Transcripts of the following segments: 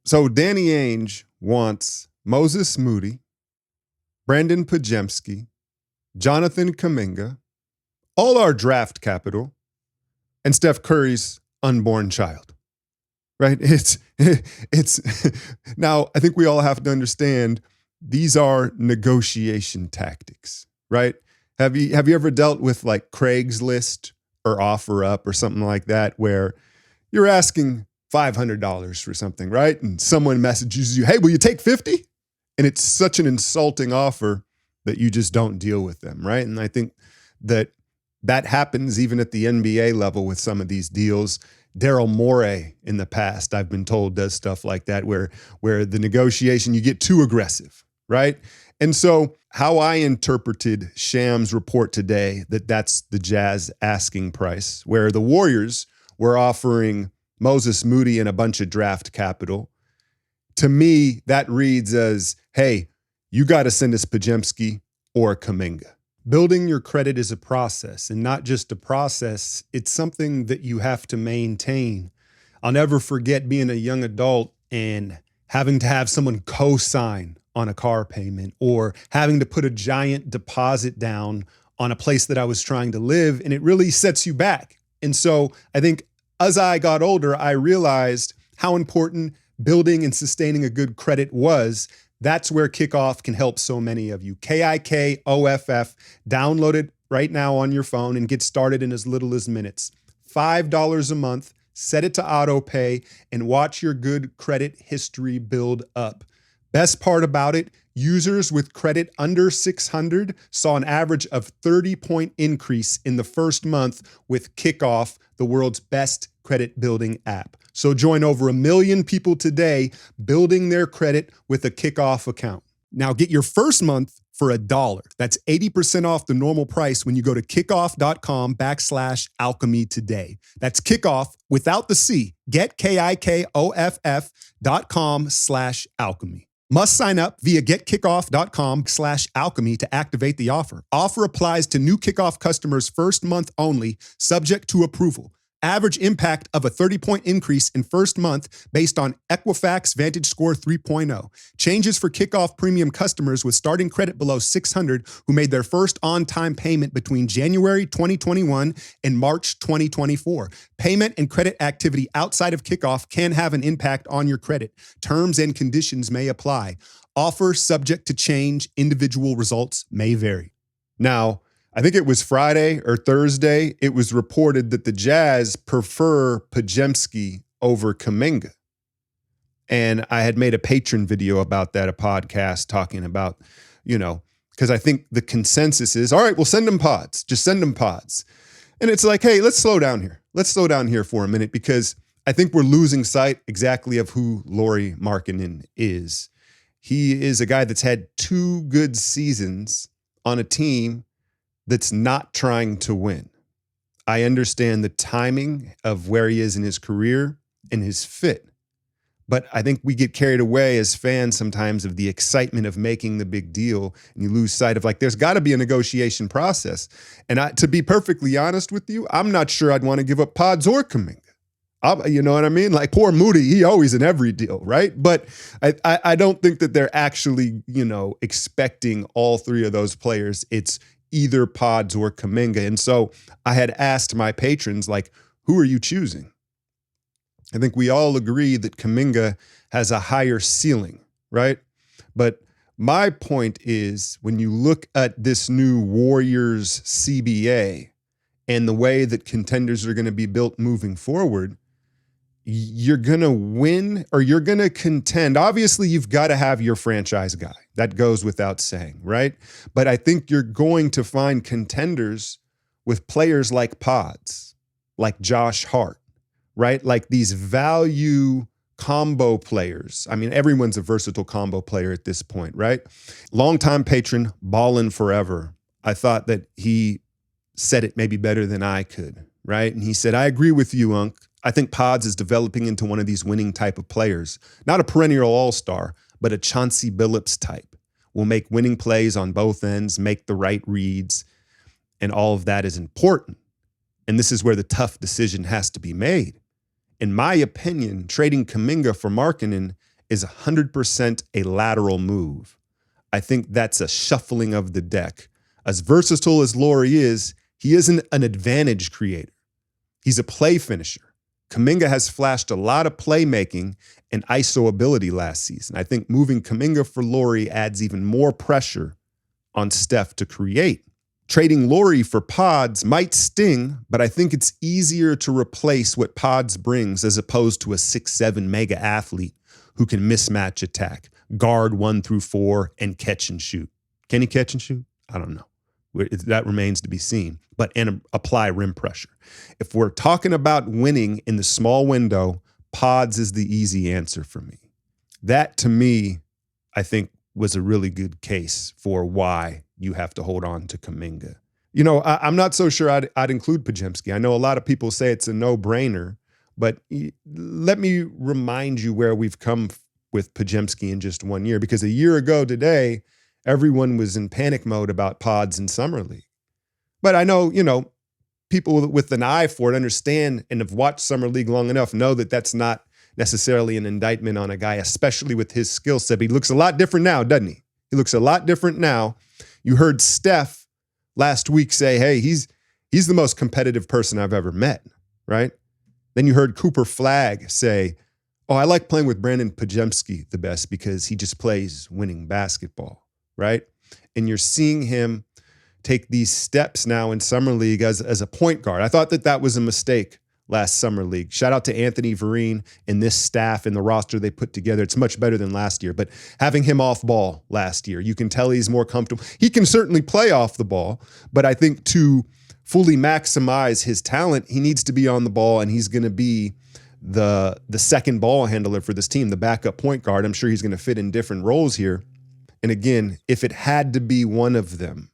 So Danny Ainge wants Moses Moody, Brandon Pajemski, Jonathan Kuminga, all our draft capital, and Steph Curry's unborn child. Right? It's now I think we all have to understand these are negotiation tactics, right? Have you ever dealt with like Craigslist or OfferUp or something like that where you're asking $500 for something, right? And someone messages you, "Hey, will you take 50?" And it's such an insulting offer that you just don't deal with them, right? And I think that happens even at the NBA level with some of these deals. Daryl Morey in the past, I've been told, does stuff like that where the negotiation, you get too aggressive, right? And so how I interpreted Sham's report today, that's the Jazz asking price, where the Warriors were offering Moses Moody and a bunch of draft capital. To me, that reads as, hey, you got to send us Pajemski or Kuminga. Building your credit is a process, and not just a process, it's something that you have to maintain. I'll never forget being a young adult and having to have someone co-sign on a car payment or having to put a giant deposit down on a place that I was trying to live, and it really sets you back. And so I think as I got older, I realized how important building and sustaining a good credit was. That's where Kikoff can help so many of you. Kikoff. Download it right now on your phone and get started in as little as minutes. $5 a month. Set it to auto pay and watch your good credit history build up. Best part about it, users with credit under 600 saw an average of 30-point increase in the first month with Kikoff, the world's best credit building app. So join over 1 million people today building their credit with a Kikoff account. Now get your first month for $1. That's 80% off the normal price when you go to kikoff.com/alchemy today. That's Kikoff without the C. Get kikoff.com/alchemy. Must sign up via getkickoff.com/alchemy to activate the offer. Offer applies to new Kikoff customers first month only, subject to approval. Average impact of a 30-point increase in first month based on Equifax Vantage Score 3.0. Changes for Kikoff premium customers with starting credit below 600 who made their first on-time payment between January 2021 and March 2024. Payment and credit activity outside of Kikoff can have an impact on your credit. Terms and conditions may apply. Offer subject to change. Individual results may vary. Now, I think it was Friday or Thursday, it was reported that the Jazz prefer Pajemski over Kuminga. And I had made a patron video about that, a podcast talking about, because I think the consensus is, all right, we'll send them pods. Just send them pods. And it's like, hey, let's slow down here. Let's slow down here for a minute because I think we're losing sight exactly of who Lauri Markkanen is. He is a guy that's had 2 good seasons on a team that's not trying to win. I understand the timing of where he is in his career and his fit. But I think we get carried away as fans sometimes of the excitement of making the big deal, and you lose sight of there's got to be a negotiation process. And to be perfectly honest with you, I'm not sure I'd want to give up Pods or Kuminga. You know what I mean? Like poor Moody, he always in every deal, right? But I don't think that they're actually, expecting all 3 of those players. It's either Pods or Kuminga. And so I had asked my patrons, who are you choosing? I think we all agree that Kuminga has a higher ceiling, right? But my point is when you look at this new Warriors CBA and the way that contenders are going to be built moving forward, you're going to win or you're going to contend. Obviously, you've got to have your franchise guy. That goes without saying, right? But I think you're going to find contenders with players like Pods, like Josh Hart, right? Like these value combo players. I mean, everyone's a versatile combo player at this point, right? Longtime patron, Ballin' Forever. I thought that he said it maybe better than I could, right? And he said, I agree with you, Unc. I think Pods is developing into one of these winning type of players. Not a perennial all-star, but a Chauncey Billups type. Will make winning plays on both ends, make the right reads, and all of that is important. And this is where the tough decision has to be made. In my opinion, trading Kuminga for Markkanen is 100% a lateral move. I think that's a shuffling of the deck. As versatile as Lauri is, he isn't an advantage creator. He's a play finisher. Kuminga has flashed a lot of playmaking and ISO ability last season. I think moving Kuminga for Lauri adds even more pressure on Steph to create. Trading Lauri for Pods might sting, but I think it's easier to replace what Pods brings as opposed to a 6'7" mega athlete who can mismatch attack, guard 1 through 4, and catch and shoot. Can he catch and shoot? I don't know. That remains to be seen, and apply rim pressure. If we're talking about winning in the small window, Pods is the easy answer for me. That, to me, I think was a really good case for why you have to hold on to Kuminga. You know, I'm not so sure I'd include Podziemski. I know a lot of people say it's a no-brainer, but let me remind you where we've come with Podziemski in just 1 year, because a year ago today, everyone was in panic mode about Pods in Summer League. But I know, people with an eye for it understand and have watched Summer League long enough know that that's not necessarily an indictment on a guy, especially with his skill set. He looks a lot different now, doesn't he? He looks a lot different now. You heard Steph last week say, hey, he's the most competitive person I've ever met, right? Then you heard Cooper Flagg say, oh, I like playing with Brandon Podziemski the best because he just plays winning basketball, right? And you're seeing him take these steps now in Summer League as a point guard. I thought that was a mistake last Summer League. Shout out to Anthony Vereen and this staff and the roster they put together. It's much better than last year. But having him off ball last year, you can tell he's more comfortable. He can certainly play off the ball, but I think to fully maximize his talent, he needs to be on the ball, and he's going to be the second ball handler for this team, the backup point guard. I'm sure he's going to fit in different roles here. And again, if it had to be one of them,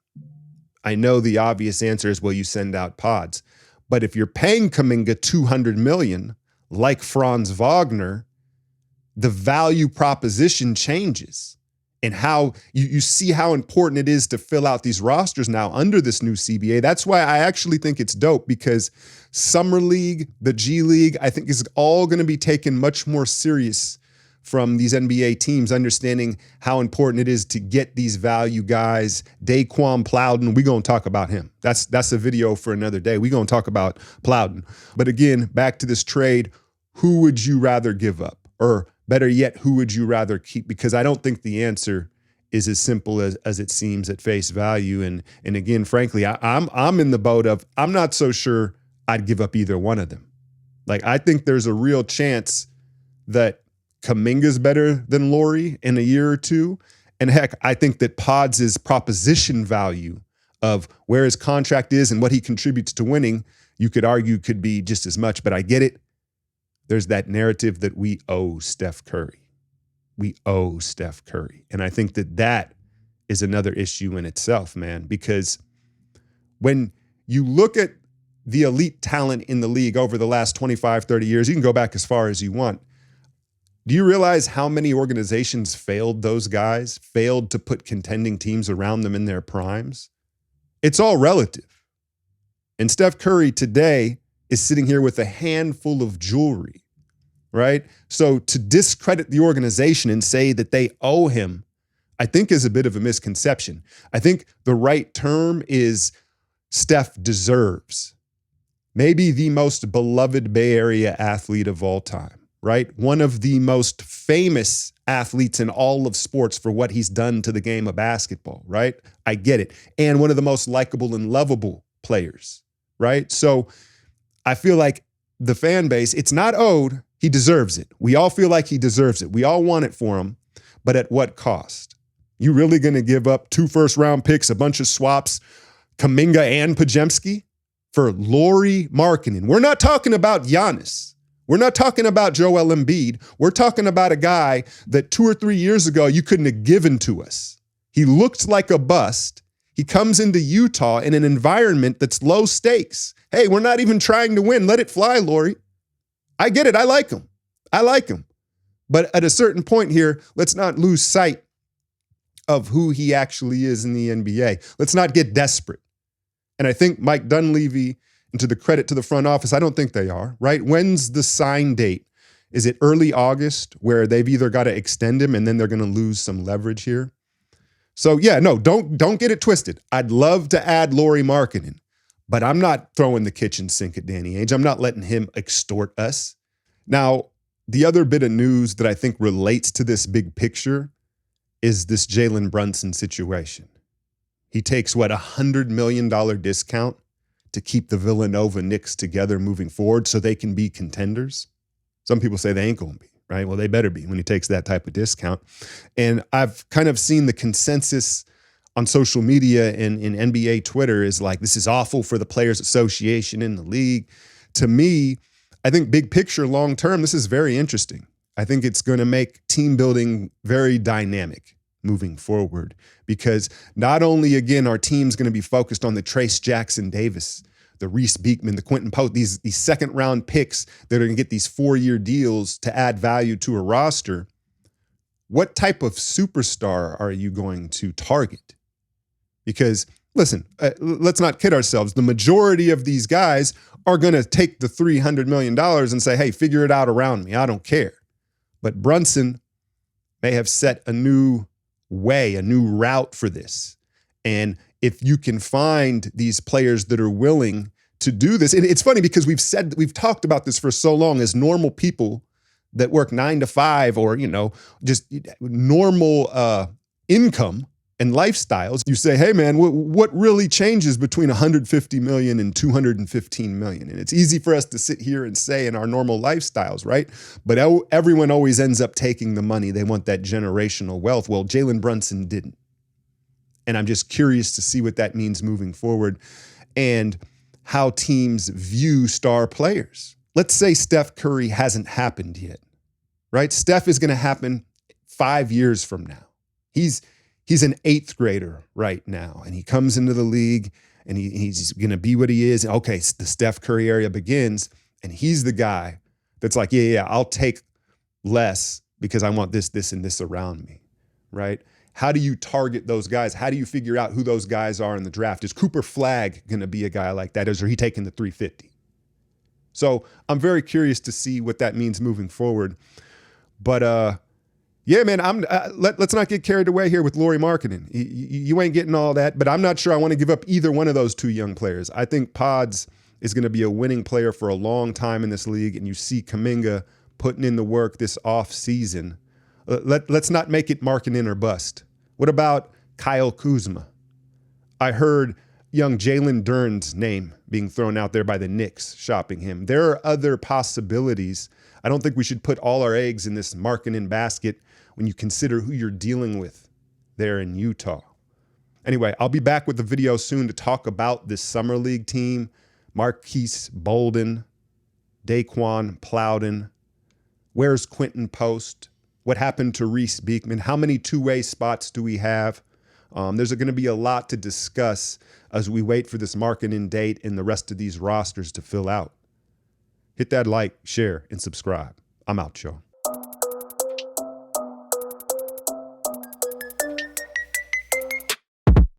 I know the obvious answer is, well, you send out Pods. But if you're paying Kuminga $200 million, like Franz Wagner, the value proposition changes. And how you see how important it is to fill out these rosters now under this new CBA. That's why I actually think it's dope, because Summer League, the G League, I think is all going to be taken much more serious from these NBA teams, understanding how important it is to get these value guys. Daquan Plowden, we're going to talk about him. That's a video for another day. We're going to talk about Plowden. But again, back to this trade, who would you rather give up? Or better yet, who would you rather keep? Because I don't think the answer is as simple as it seems at face value. And again, frankly, I'm in the boat of, I'm not so sure I'd give up either one of them. Like, I think there's a real chance that Kuminga's better than Lauri in a year or two. And heck, I think that Pods' proposition value of where his contract is and what he contributes to winning, you could argue could be just as much. But I get it. There's that narrative that we owe Steph Curry. We owe Steph Curry. And I think that is another issue in itself, man, because when you look at the elite talent in the league over the last 25, 30 years, you can go back as far as you want. Do you realize how many organizations failed those guys, failed to put contending teams around them in their primes? It's all relative. And Steph Curry today is sitting here with a handful of jewelry, right? So to discredit the organization and say that they owe him, I think is a bit of a misconception. I think the right term is Steph deserves. Maybe the most beloved Bay Area athlete of all time. Right? One of the most famous athletes in all of sports for what he's done to the game of basketball, right? I get it. And one of the most likable and lovable players, right? So I feel like the fan base, it's not owed, he deserves it. We all feel like he deserves it. We all want it for him, but at what cost? You really going to give up 2 first-round picks, a bunch of swaps, Kuminga and Podziemski for Lauri Markkanen? We're not talking about Giannis. We're not talking about Joel Embiid. We're talking about a guy that 2 or 3 years ago you couldn't have given to us. He looked like a bust. He comes into Utah in an environment that's low stakes. Hey, we're not even trying to win. Let it fly, Lauri. I get it. I like him. But at a certain point here, let's not lose sight of who he actually is in the NBA. Let's not get desperate. And I think Mike Dunleavy, and to the credit to the front office, I don't think they are, right? When's the sign date Is it early August where they've either got to extend him and then they're going to lose some leverage here? So yeah, no, don't get it twisted. I'd love to add Lauri Markkanen, but I'm not throwing the kitchen sink at Danny Ainge. I'm not letting him extort us. Now, the other bit of news that I think relates to this big picture is this Jalen Brunson situation. He takes, what, $100 million discount to keep the Villanova Knicks together moving forward so they can be contenders. Some people say they ain't going to be, right? Well, they better be when he takes that type of discount. And I've kind of seen the consensus on social media and in NBA Twitter is like, this is awful for the Players Association in the league. To me, I think big picture, long term, this is very interesting. I think it's going to make team building very dynamic moving forward because not only, again, our team's going to be focused on the Trace Jackson Davis, the Reese Beekman, the Quentin Post, these second round picks that are going to get these 4-year deals to add value to a roster. What type of superstar are you going to target? Because listen, let's not kid ourselves. The majority of these guys are going to take the $300 million and say, hey, figure it out around me. I don't care. But Brunson may have set a new way, a new route for this. And if you can find these players that are willing to do this, and it's funny because we've talked about this for so long as normal people that work 9 to 5 or, just normal income and lifestyles. You say, hey man, what really changes between 150 million and 215 million? And it's easy for us to sit here and say in our normal lifestyles, right? But everyone always ends up taking the money. They want that generational wealth. Well, Jalen Brunson didn't. And I'm just curious to see what that means moving forward and how teams view star players. Let's say Steph Curry hasn't happened yet, right? Steph is going to happen 5 years from now. He's an 8th grader right now, and he comes into the league, and he's going to be what he is. Okay, the Steph Curry era begins, and he's the guy that's like, yeah, I'll take less because I want this, and this around me, right? How do you target those guys? How do you figure out who those guys are in the draft? Is Cooper Flagg going to be a guy like that? Or is he taking the 350? So I'm very curious to see what that means moving forward. But yeah, man, let's not get carried away here with Lauri Markkanen. You ain't getting all that, but I'm not sure I want to give up either one of those two young players. I think Pods is going to be a winning player for a long time in this league, and you see Kuminga putting in the work this off season. Let's not make it Markkanen or bust. What about Kyle Kuzma? I heard young Jalen Duren's name being thrown out there by the Knicks shopping him. There are other possibilities. I don't think we should put all our eggs in this Markkanen basket when you consider who you're dealing with there in Utah. Anyway, I'll be back with a video soon to talk about this Summer League team. Marquise Bolden, Daquan Plowden. Where's Quentin Post? What happened to Reese Beekman? How many two-way spots do we have? There's going to be a lot to discuss as we wait for this Markkanen date and the rest of these rosters to fill out. Hit that like, share, and subscribe. I'm out, y'all.